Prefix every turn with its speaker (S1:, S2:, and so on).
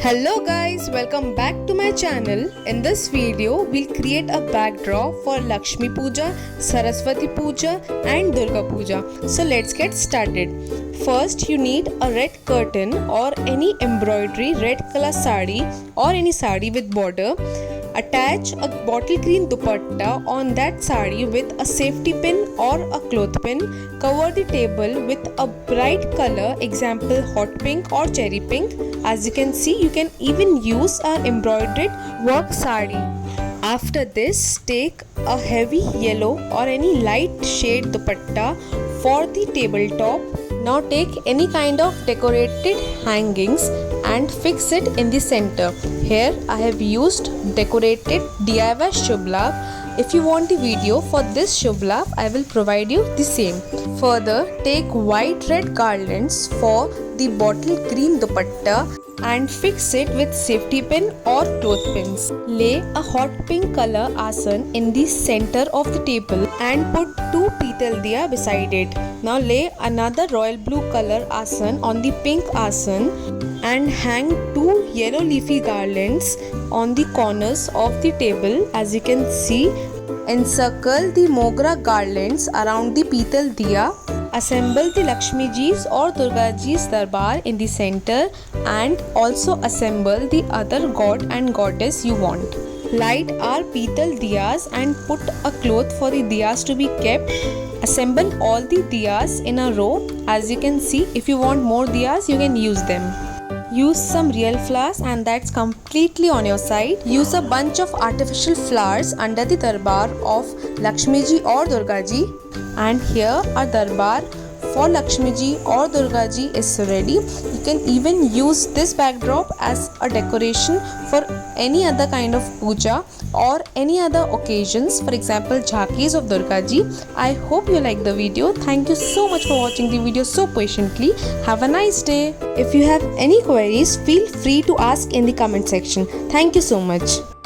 S1: Hello guys, welcome back to my channel. In this video, we'll create a backdrop for Laxmi Puja, Saraswati Puja and Durga Puja. So let's get started. First, you need a red curtain or any embroidery red color saree or any saree with border. Attach a bottle green dupatta on that saree with a safety pin or a cloth pin. Cover the table with a bright color, example hot pink or cherry pink. As you can see, you can even use our embroidered work saree. After this, take a heavy yellow or any light shade dupatta for the tabletop. Now take any kind of decorated hangings and fix it in the center. Here I have used decorated DIY Shubh Labh. If you want the video for this Shubh Labh, I will provide you the same. Further, take white red garlands for the bottle green dupatta and fix it with safety pin or cloth pins. Lay a hot pink color AASAN in the center of the table and put 2 PITAL diya beside it. Now lay another royal blue color AASAN on the pink AASAN and hang 2 yellow leafy garlands on the corners of the table. As you can see, encircle the MOGRA garlands around the PITAL diya. Assemble the Laxmi Ji's or Durga Ji's darbar in the center and also assemble the other god and goddess you want. Light our PITAL diyas and put a cloth for the diyas to be kept. Assemble all the diyas in a row. As you can see, if you want more diyas, you can use them. Use some real flowers and that's completely on your side. Use a bunch of artificial flowers under the darbar of Laxmi Ji or Durga Ji. And here our darbar for Laxmi Ji or Durga Ji is ready. You can even use this backdrop as a decoration for any other kind of puja or any other occasions, for example jhakis of Durga Ji. I hope you like the video. Thank you so much for watching the video so patiently. Have a nice day. If you have any queries, feel free to ask in the comment section. Thank you so much.